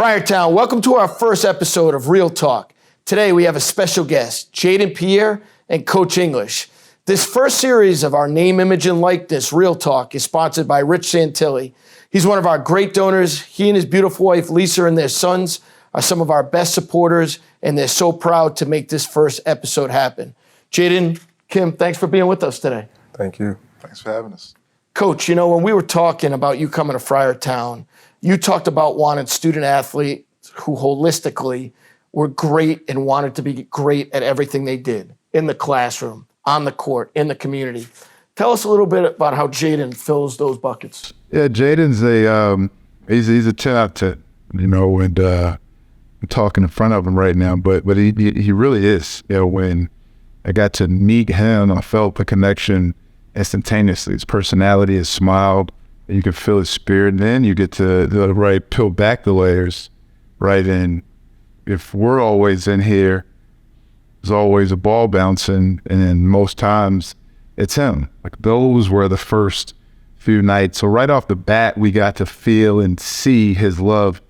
Friartown, welcome to our first episode of Real Talk. Today we have a special guest, Jayden, Pierre, and Coach English. This first series of our Name, Image, and Likeness Real Talk is sponsored by Rich Santilli. He's one of our great donors. He and his beautiful wife, Lisa, and their sons are some of our best supporters, and they're so proud to make this first episode happen. Jayden, Kim, thanks for being with us today. Thank you. Thanks for having us. Coach, you know, when we were talking about you coming to Friartown, you talked about wanting student athletes who holistically were great and wanted to be great at everything they did, in the classroom, on the court, in the community. Tell us a little bit about how Jayden fills those buckets. Yeah, Jayden's he's a 10 out of 10, you know, and I'm talking in front of him right now, but he really is. You know, when I got to meet him, I felt the connection instantaneously. His personality, his smile, you can feel his spirit. And then you get to peel back the layers, right? And if we're always in here, there's always a ball bouncing, and then most times it's him. Like those were the first few nights. So right off the bat, we got to feel and see his love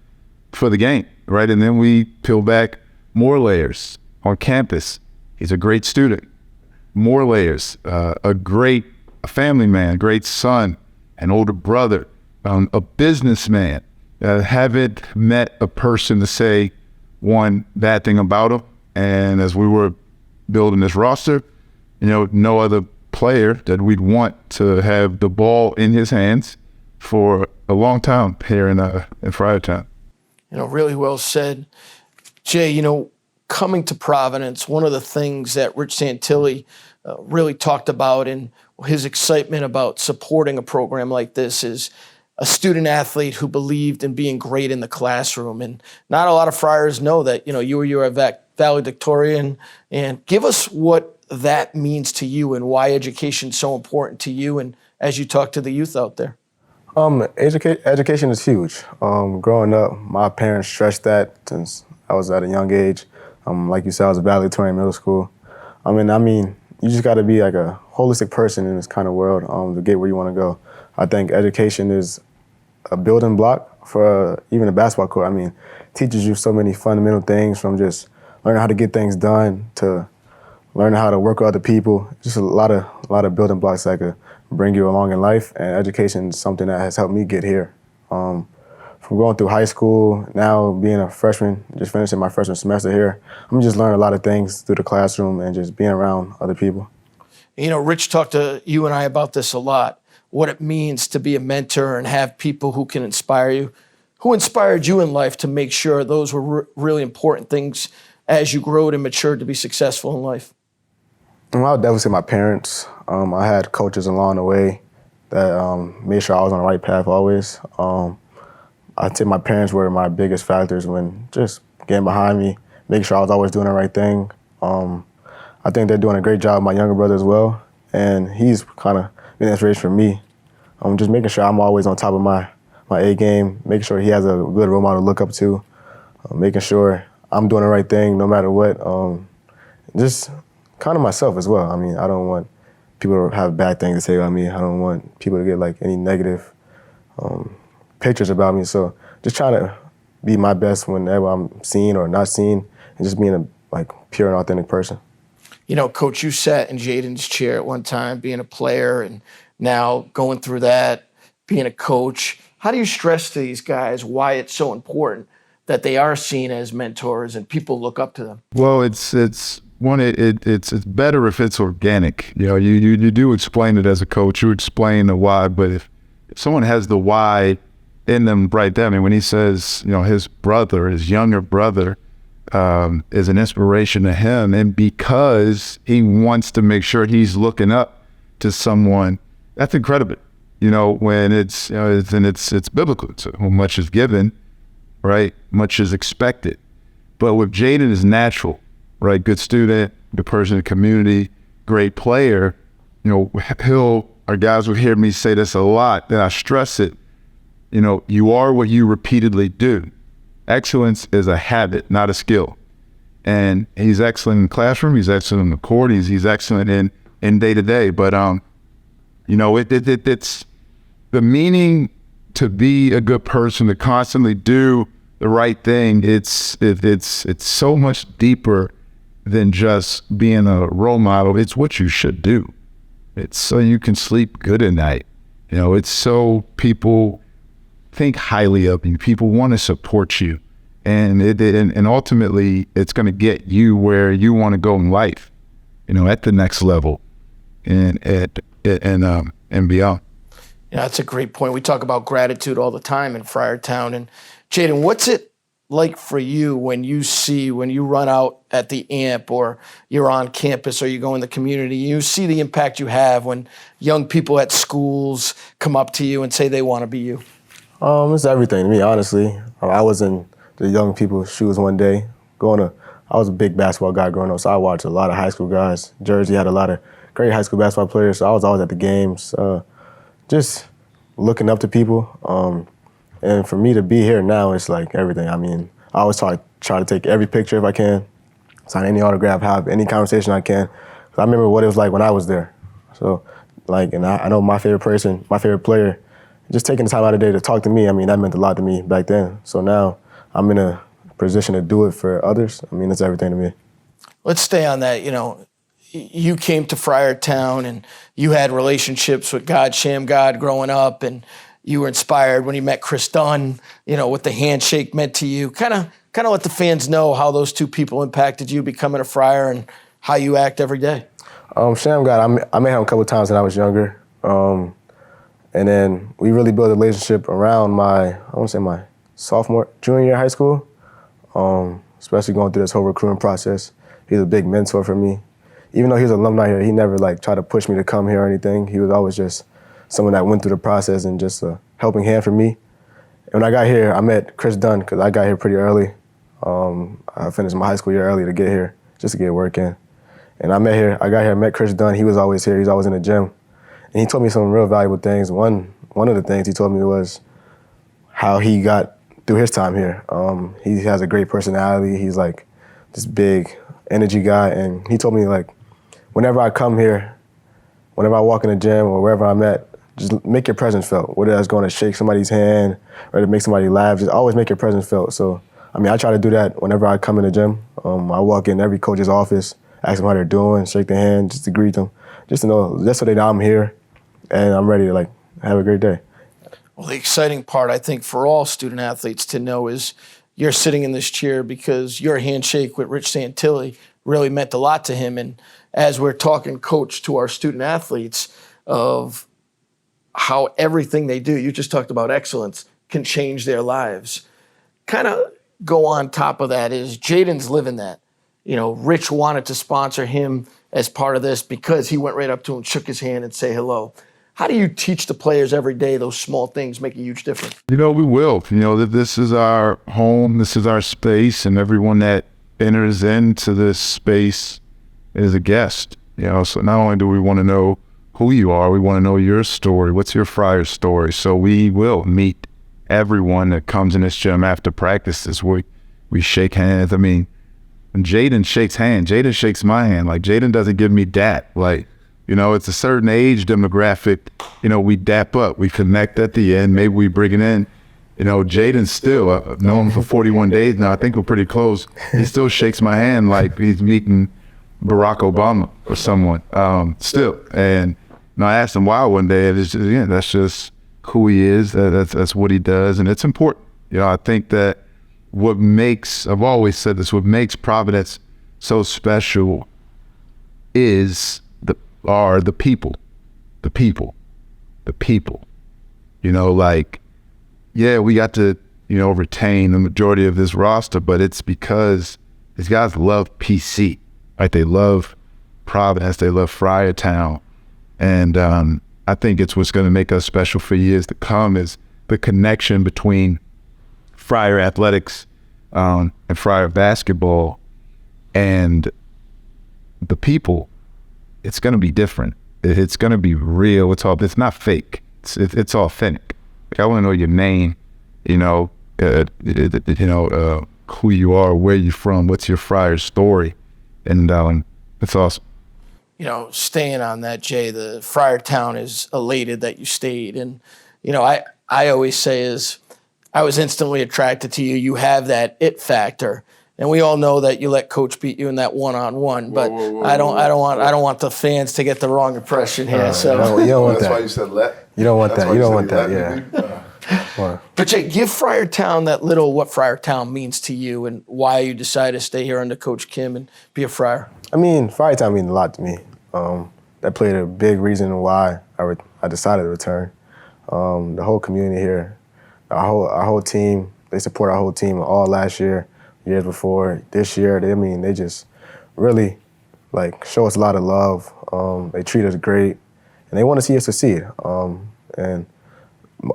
for the game, right? And then we peel back more layers on campus. He's a great student. More layers, a family man, great son, an older brother, a businessman. Haven't met a person to say one bad thing about him. And as we were building this roster, you know, no other player that we'd want to have the ball in his hands for a long time here in Friartown. You know, really well said. Jay, you know, coming to Providence, one of the things that Rich Santilli really talked about and his excitement about supporting a program like this is a student athlete who believed in being great in the classroom. And not a lot of Friars know that, you know, you were a valedictorian. And give us what that means to you and why education is so important to you and as you talk to the youth out there. Education is huge. Growing up, my parents stressed that since I was at a young age. Like you said, I was a valedictorian in middle school. I mean, you just got to be like a holistic person in this kind of world to get where you want to go. I think education is a building block for even a basketball court. I mean, teaches you so many fundamental things from just learning how to get things done to learning how to work with other people. Just a lot of building blocks that could bring you along in life. And education is something that has helped me get here. From going through high school, now being a freshman, just finishing my freshman semester here, I'm just learning a lot of things through the classroom and just being around other people. You know, Rich talked to you and I about this a lot, what it means to be a mentor and have people who can inspire you. Who inspired you in life to make sure those were really important things as you grew and matured to be successful in life? Well, I would definitely say my parents. I had coaches along the way that made sure I was on the right path always. I'd say my parents were my biggest factors when just getting behind me, making sure I was always doing the right thing. I think they're doing a great job with my younger brother as well, and he's kind of been an inspiration for me. Just making sure I'm always on top of my A game, making sure he has a good role model to look up to, making sure I'm doing the right thing no matter what. Just kind of myself as well. I mean, I don't want people to have bad things to say about me. I don't want people to get like any negative pictures about me. So just trying to be my best whenever I'm seen or not seen, and just being a pure and authentic person. You know, Coach, you sat in Jayden's chair at one time, being a player, and now going through that, being a coach. How do you stress to these guys why it's so important that they are seen as mentors and people look up to them? Well, it's better if it's organic. You know, you do explain it as a coach. You explain the why, but if someone has the why in them right there, I mean, when he says, you know, his younger brother, is an inspiration to him, and because he wants to make sure he's looking up to someone, that's incredible. You know, when it's biblical. So much is given, right? Much is expected. But with Jayden is natural, right? Good student, good person in the community, great player. You know, our guys will hear me say this a lot, and I stress it. You know, you are what you repeatedly do. Excellence is a habit, not a skill. And he's excellent in the classroom. He's excellent in the court. He's excellent in day to day. But you know, it's the meaning to be a good person, to constantly do the right thing. It's so much deeper than just being a role model. It's what you should do. It's so you can sleep good at night. You know, it's so people think highly of you. People want to support you, and and ultimately, it's going to get you where you want to go in life. You know, at the next level, and beyond. Yeah, that's a great point. We talk about gratitude all the time in Friartown. And Jayden, what's it like for you when you run out at the AMP or you're on campus or you go in the community, you see the impact you have when young people at schools come up to you and say they want to be you? It's everything to me, honestly. I was in the young people's shoes one day. I was a big basketball guy growing up, so I watched a lot of high school guys. Jersey had a lot of great high school basketball players, so I was always at the games, just looking up to people. And for me to be here now, it's like everything. I mean, I always try to take every picture if I can, sign any autograph, have any conversation I can. 'Cause I remember what it was like when I was there. So, and I know my favorite player, just taking the time out of the day to talk to me, I mean, that meant a lot to me back then. So now I'm in a position to do it for others. I mean, it's everything to me. Let's stay on that. You know, you came to Friartown and you had relationships with God Shamgod growing up, and you were inspired when you met Chris Dunn, you know, what the handshake meant to you. Kind of let the fans know how those two people impacted you becoming a Friar and how you act every day. Shamgod, I met him a couple of times when I was younger. And then we really built a relationship around my junior year of high school, especially going through this whole recruiting process. He's a big mentor for me. Even though he was an alumni here, he never tried to push me to come here or anything. He was always just someone that went through the process and just a helping hand for me. And when I got here, I met Chris Dunn because I got here pretty early. I finished my high school year early to get here, just to get work in. And I met Chris Dunn. He was always here. He was always in the gym. And he told me some real valuable things. One of the things he told me was how he got through his time here. He has a great personality. He's like this big energy guy. And he told me whenever I come here, whenever I walk in the gym or wherever I'm at, just make your presence felt. Whether that's going to shake somebody's hand or to make somebody laugh, just always make your presence felt. So, I mean, I try to do that whenever I come in the gym. I walk in every coach's office, ask them how they're doing, shake their hand, just to greet them, just so they know I'm here and I'm ready to have a great day. Well, the exciting part, I think, for all student athletes to know is you're sitting in this chair because your handshake with Rich Santilli really meant a lot to him. And as we're talking, coach, to our student athletes of how everything they do, you just talked about excellence, can change their lives. Kind of go on top of that is Jayden's living that. You know, Rich wanted to sponsor him as part of this because he went right up to him, shook his hand, and say hello. How do you teach the players every day those small things make a huge difference? You know, we will. You know, that this is our home, this is our space, and everyone that enters into this space is a guest. You know, so not only do we want to know who you are, we want to know your story. What's your Friar story? So we will meet everyone that comes in this gym after practices. We shake hands. I mean, when Jayden shakes hands, Jayden shakes my hand. Jayden doesn't give me dap. You know, it's a certain age demographic. You know, we dap up, we connect at the end. Maybe we bring it in. You know, Jayden still, I've known him for 41 days now. I think we're pretty close. He still shakes my hand like he's meeting Barack Obama or someone still. And I asked him why one day, and it's just, yeah, that's just who he is. That's what he does, and it's important. You know, I think that I've always said this, what makes Providence so special is the people. You know, yeah, we got to, retain the majority of this roster, but it's because these guys love PC. They love Providence, they love Friartown. And I think it's what's going to make us special for years to come is the connection between Friar athletics and Friar basketball and the people. It's going to be different. It's going to be real. It's not fake. It's authentic. I want to know your name, who you are, where you're from, what's your Friar story, and it's awesome. You know, staying on that, Jay, the Friartown is elated that you stayed. And, I always say is I was instantly attracted to you. You have that it factor. And we all know that you let coach beat you in that one-on-one, but I don't want the fans to get the wrong impression here. So you don't want That's that. why you said let. You don't want That's that. why You don't said want that. let me. Yeah. But Jay, give Friartown that little what Friartown means to you and why you decided to stay here under Coach Kim and be a Friar. I mean, Friartown means a lot to me. That played a big reason why I decided to return. The whole community here, our whole team, they support our whole team all last year, years before, this year. They just really show us a lot of love. They treat us great, and they want to see us succeed. And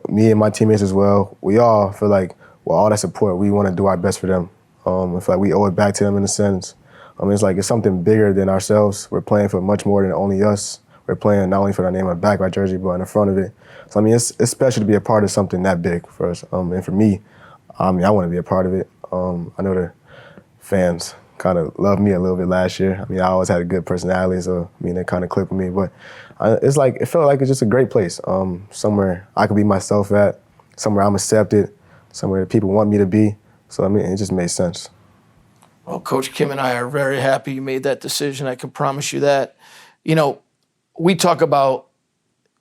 me and my teammates as well, we all feel like, well, all that support, we want to do our best for them. I feel like we owe it back to them in a sense. It's something bigger than ourselves. We're playing for much more than only us. We're playing not only for the name on the back of our jersey, but in the front of it. So, it's special to be a part of something that big for us. And for me, I want to be a part of it. I know the fans kind of loved me a little bit last year. I always had a good personality, so, they kind of clicked with me. But it felt like it's just a great place, somewhere I could be myself at, somewhere I'm accepted, somewhere that people want me to be. So, it just made sense. Well, Coach Kim and I are very happy you made that decision. I can promise you that. We talk about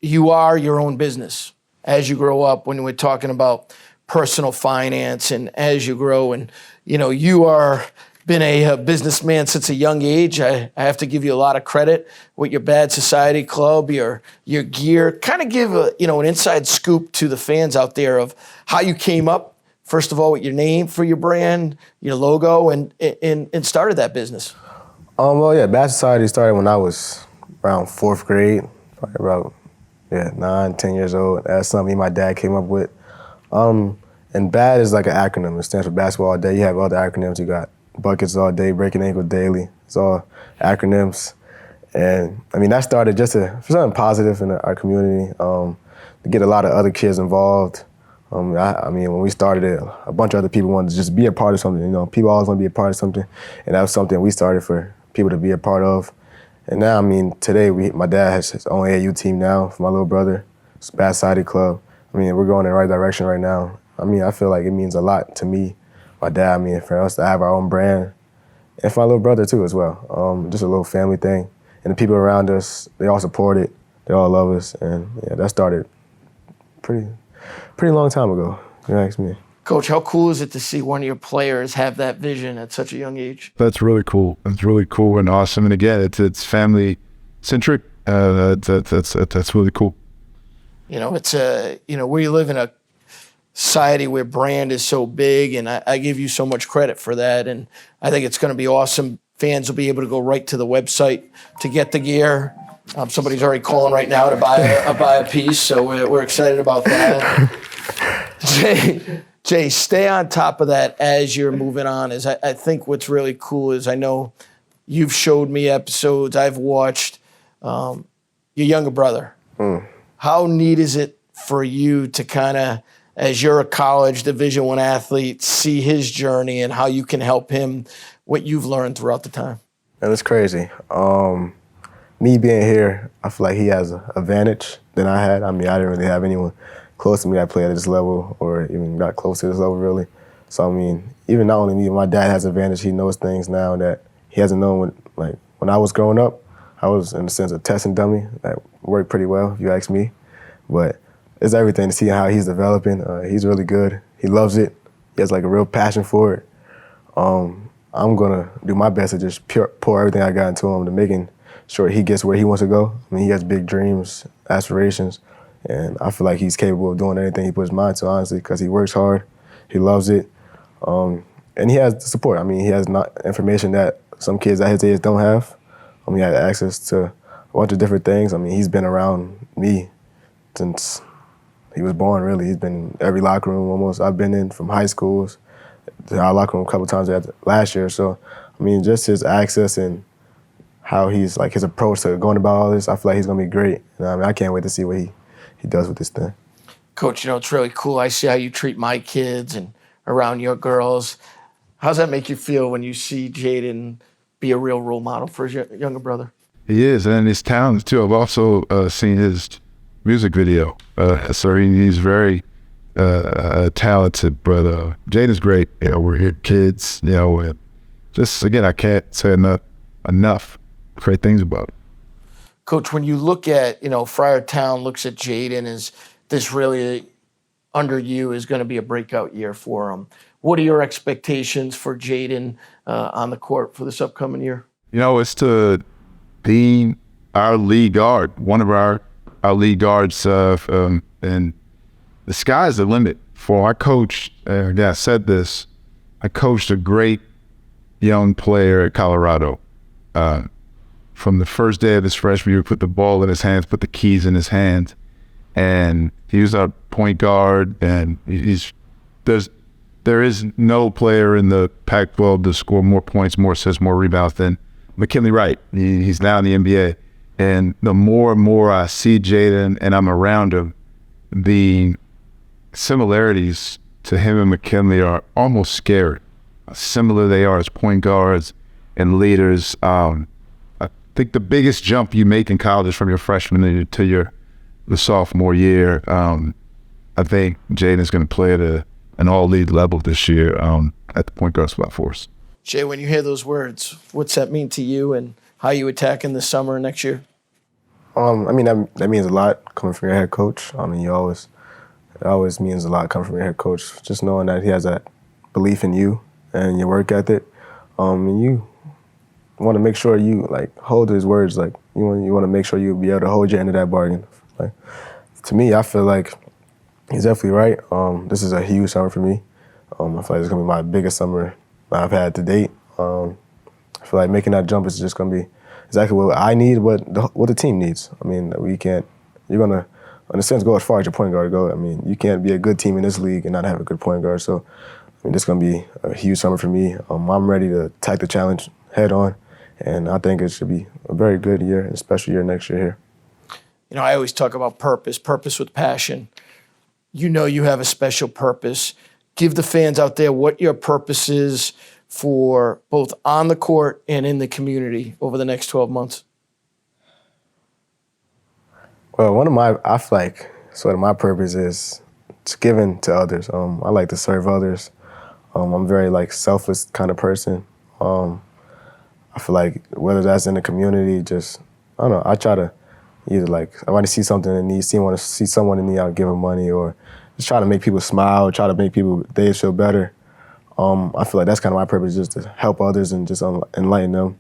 you are your own business as you grow up when we're talking about personal finance and as you grow. And, you are been a businessman since a young age. I have to give you a lot of credit with your Bad Society Club, your gear. Kind of give an inside scoop to the fans out there of how you came up, first of all, with your name for your brand, your logo, and started that business. Bad Society started when I was around 4th grade, probably about 9, 10 years old. That's something me and my dad came up with. And BAD is like an acronym. It stands for basketball all day. You have other acronyms. You got buckets all day, breaking ankles daily. It's all acronyms. And that started just for something positive in our community, to get a lot of other kids involved. When we started it, a bunch of other people wanted to just be a part of something. People always want to be a part of something. And that was something we started for people to be a part of. And now, today, my dad has his own AAU team now for my little brother. It's Bad Society Club. We're going in the right direction right now. I feel like it means a lot to me, my dad, for us to have our own brand, and for my little brother too as well. Just a little family thing. And the people around us, they all support it. They all love us. And that started pretty long time ago, if you ask me. Coach, how cool is it to see one of your players have that vision at such a young age? That's really cool. It's really cool and awesome. And again, it's family centric. That's really cool. It's we live in a society where brand is so big, and I give you so much credit for that. And I think it's going to be awesome. Fans will be able to go right to the website to get the gear. Somebody's already calling right now to buy a piece, so we're excited about that. Jay, stay on top of that as you're moving on. I think what's really cool is I know you've showed me episodes I've watched. Your younger brother. How neat is it for you to kind of, as you're a college Division I athlete, see his journey and how you can help him, what you've learned throughout the time? And it's crazy. Me being here, I feel like he has an advantage than I had. I didn't really have anyone close to me that played at this level or even got close to this level, really. So, even not only me, my dad has an advantage. He knows things now that he hasn't known when I was growing up. I was, in a sense, a testing dummy. That worked pretty well, if you ask me. But it's everything to see how he's developing. He's really good. He loves it. He has a real passion for it. I'm going to do my best to just pour everything I got into him to making sure he gets where he wants to go. He has big dreams, aspirations, and I feel like he's capable of doing anything he puts his mind to, honestly, because he works hard. He loves it. And he has the support. He has information that some kids at his age don't have. He had access to a bunch of different things. He's been around me since he was born, really. He's been in every locker room almost I've been in, from high schools to our locker room a couple times last year. So, just his access and how he's, his approach to going about all this, I feel like he's going to be great. I can't wait to see what he does with this thing. Coach, it's really cool. I see how you treat my kids and around your girls. How does that make you feel when you see Jayden be a real role model for his younger brother? He is, and his talent too. I've also seen his music video. So he's very talented, but Jayden's great. We're here, kids. And just again, I can't say enough great things about it. Coach, when you look at, Friartown looks at Jayden as this really under you is going to be a breakout year for him. What are your expectations for Jayden on the court for this upcoming year? It's to be our lead guard, one of our lead guards, and the sky's the limit for our coach. I said this. I coached a great young player at Colorado. From the first day of his freshman year, put the ball in his hands, put the keys in his hands, and he was our point guard. And there is no player in the Pac-12 to score more points, more assists, more rebounds than McKinley Wright. He's now in the NBA. And the more and more I see Jayden and I'm around him, the similarities to him and McKinley are almost scary. Similar they are as point guards and leaders. I think the biggest jump you make in college is from your freshman year to the sophomore year. I think Jayden is going to play at an all-league level this year at the point guard spot for us. Jay, when you hear those words, what's that mean to you and how you attack in the summer next year? That means a lot coming from your head coach. It always means a lot coming from your head coach. Just knowing that he has that belief in you and your work ethic, and you want to make sure you hold his words. You want to make sure you be able to hold your end of that bargain. To me, I feel like he's definitely right. This is a huge summer for me. I feel like it's gonna be my biggest summer I've had to date. I feel like making that jump is just gonna be exactly what I need, what the team needs. You're gonna, in a sense, go as far as your point guard go. You can't be a good team in this league and not have a good point guard. So, this is gonna be a huge summer for me. I'm ready to take the challenge head on, and I think it should be a very good year, a special year next year here. I always talk about purpose with passion. You have a special purpose. Give the fans out there what your purpose is for both on the court and in the community over the next 12 months. Well, I feel like sort of my purpose is giving to others. I like to serve others. I'm a very selfless kind of person. I feel like whether that's in the community, I don't know, I try to either I want to see something in need, want to see someone in need, I'll give them money, or just try to make people smile, try to make people days feel better. I feel like that's kind of my purpose, just to help others and just enlighten them.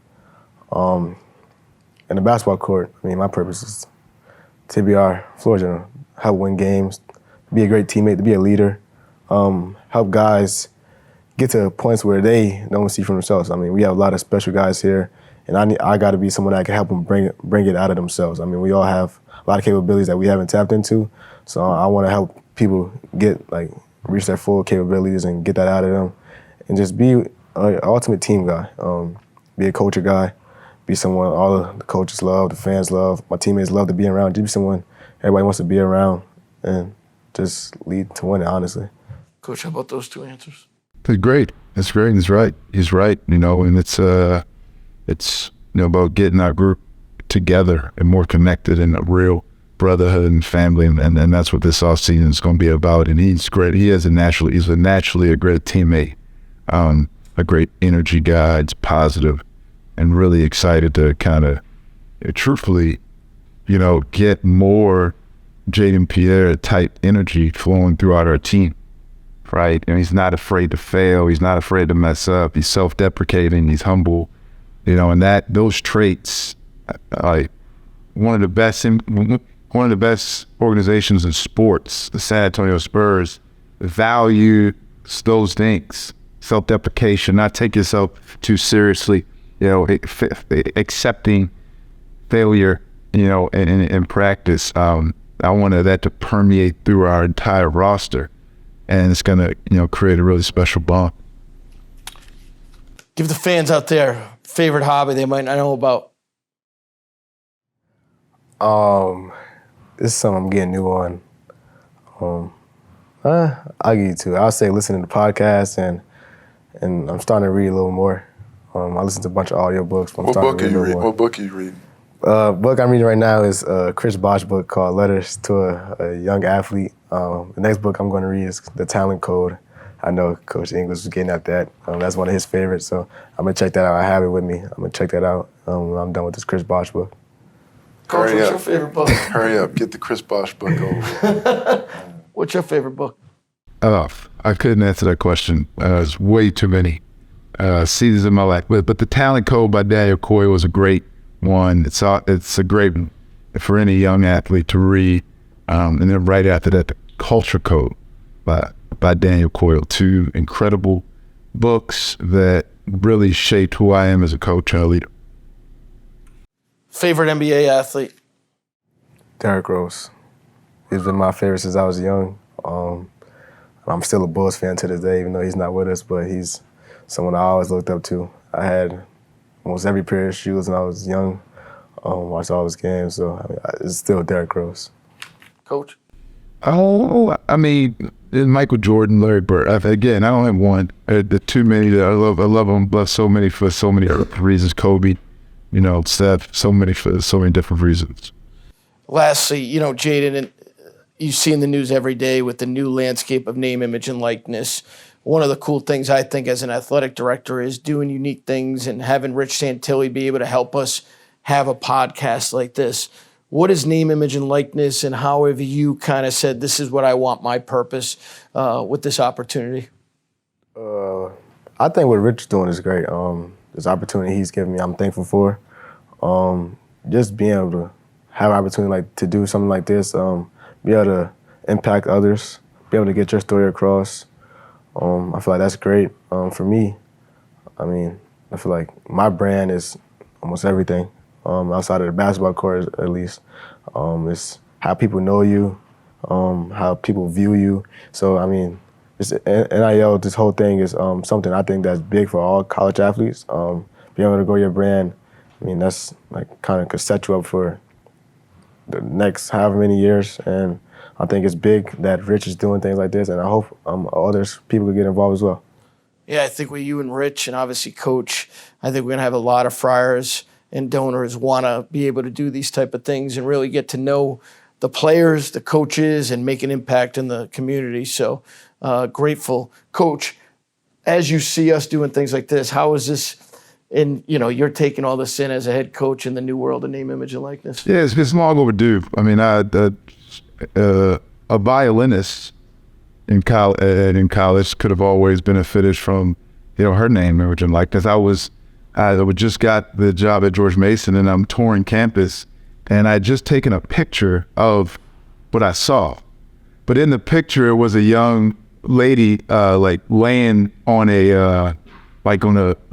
In the basketball court, my purpose is to be our floor general, help win games, be a great teammate, to be a leader, help guys get to points where they don't see for themselves. We have a lot of special guys here, and I got to be someone that can help them bring it out of themselves. We all have a lot of capabilities that we haven't tapped into, so I want to help people reach their full capabilities and get that out of them, and just be an ultimate team guy, be a culture guy, be someone all the coaches love, the fans love, my teammates love to be around, just be someone everybody wants to be around, and just lead to winning, honestly. Coach, how about those two answers? It's great. It's great. He's right. He's right. And it's about getting our group together and more connected and a real brotherhood and family, and that's what this offseason is going to be about. And he's great. He's naturally a great teammate, a great energy guy. It's positive, and really excited to kind of, truthfully, get more Jayden Pierre type energy flowing throughout our team. Right, and he's not afraid to fail. He's not afraid to mess up. He's self-deprecating. He's humble, and those traits, one of the best organizations in sports, the San Antonio Spurs, value those things: self-deprecation, not take yourself too seriously, accepting failure, in practice. I wanted that to permeate through our entire roster. And it's going to, create a really special bond. Give the fans out there favorite hobby they might not know about. This is something I'm getting new on. I'll give you two. I'll say listening to podcasts, and I'm starting to read a little more. I listen to a bunch of audiobooks. What book are you reading? Book I'm reading right now is Chris Bosh's book called Letters to a Young Athlete. The next book I'm going to read is The Talent Code. I know Coach English was getting at that. That's one of his favorites, so I'm going to check that out. I have it with me. I'm going to check that out when I'm done with this Chris Bosh book. Coach, Hurry what's up. your favorite book? Hurry up, get the Chris Bosh book over. What's your favorite book? I couldn't answer that question. It's way too many seasons in my life. But The Talent Code by Daniel Coyle was a great one. It's a great one for any young athlete to read. And then right after that, The Culture Code by Daniel Coyle. Two incredible books that really shaped who I am as a coach and a leader. Favorite NBA athlete? Derrick Rose. He's been my favorite since I was young. I'm still a Bulls fan to this day, even though he's not with us, but he's someone I always looked up to. I had almost every pair of shoes when I was young, watched all his games, so it's still Derrick Rose. Coach? Oh, I mean, Michael Jordan, Larry Bird. Again, I don't have one. The too many that I love them. Love so many for so many reasons. Kobe, Steph, so many for so many different reasons. Lastly, Jayden, and you see in the news every day with the new landscape of name, image, and likeness. One of the cool things I think as an athletic director is doing unique things and having Rich Santilli be able to help us have a podcast like this. What is name, image, and likeness, and how have you kind of said, this is what I want my purpose with this opportunity? I think what Rich is doing is great. This opportunity he's given me, I'm thankful for. Just being able to have an opportunity to do something like this, be able to impact others, be able to get your story across. I feel like that's great. For me, I feel like my brand is almost everything. Outside of the basketball court, at least. It's how people know you, how people view you. So, it's NIL, this whole thing is something I think that's big for all college athletes. Being able to grow your brand, that's kind of could set you up for the next however many years. And I think it's big that Rich is doing things like this, and I hope others people could get involved as well. Yeah, I think with you and Rich and obviously Coach, I think we're going to have a lot of friars and donors want to be able to do these type of things and really get to know the players, the coaches, and make an impact in the community. So grateful. Coach, as you see us doing things like this, how is this, you're taking all this in as a head coach in the new world of name, image, and likeness? Yeah, it's long overdue. A violinist in college could have always benefited from, her name, image, and likeness. I just got the job at George Mason, and I'm touring campus, and I had just taken a picture of what I saw. But in the picture, it was a young lady laying on a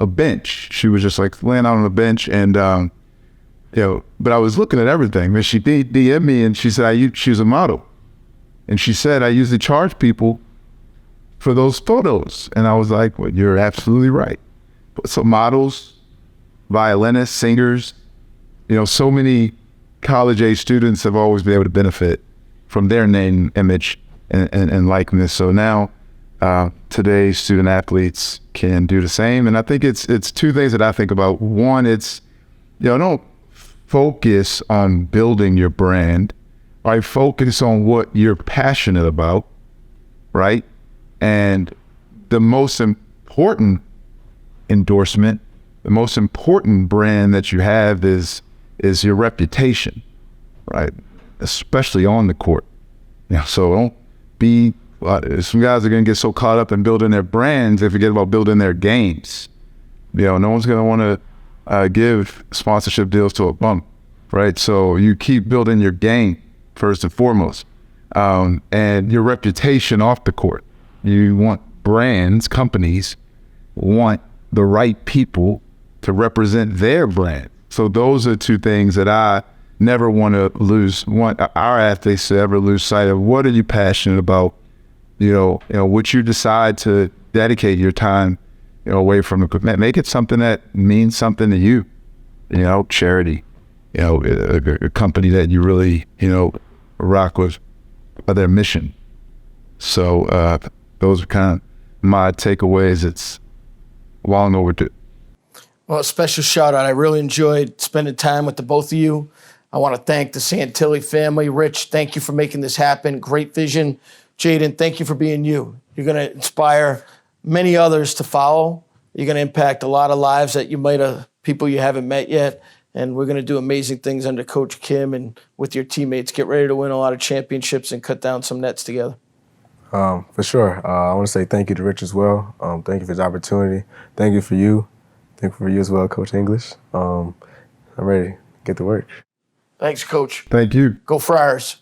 bench. She was just laying out on a bench, and but I was looking at everything. Then she DM'd me, and she said she was a model, and she said I usually charge people for those photos, and I was like, well, you're absolutely right. So models, violinists, singers, so many college-age students have always been able to benefit from their name, image, and likeness. So now today's student athletes can do the same. And I think it's two things that I think about. One, it's, don't focus on building your brand, right? Focus on what you're passionate about, right? And the most important endorsement, the most important brand that you have is your reputation, right? Especially on the court. So don't be, some guys are going to get so caught up in building their brands, they forget about building their games. No one's going to want to give sponsorship deals to a bum, right? So you keep building your game first and foremost, and your reputation off the court. You want brands, companies want the right people to represent their brand. So those are two things that I never want our athletes to ever lose sight of. What are you passionate about? What you decide to dedicate your time, away from the, make it something that means something to you. Charity, a company that you really, rock with their mission. So those are kind of my takeaways. It's long overdue. Well, a special shout out. I really enjoyed spending time with the both of you. I want to thank the Santilli family. Rich, thank you for making this happen. Great vision. Jayden, thank you for being you. You're going to inspire many others to follow. You're going to impact a lot of lives that you might have, people you haven't met yet. And we're going to do amazing things under Coach Kim and with your teammates. Get ready to win a lot of championships and cut down some nets together. For sure. I want to say thank you to Rich as well. Thank you for this opportunity. Thank you for you. Thank you for you as well, Coach English. I'm ready to get to work. Thanks, Coach. Thank you. Go Friars.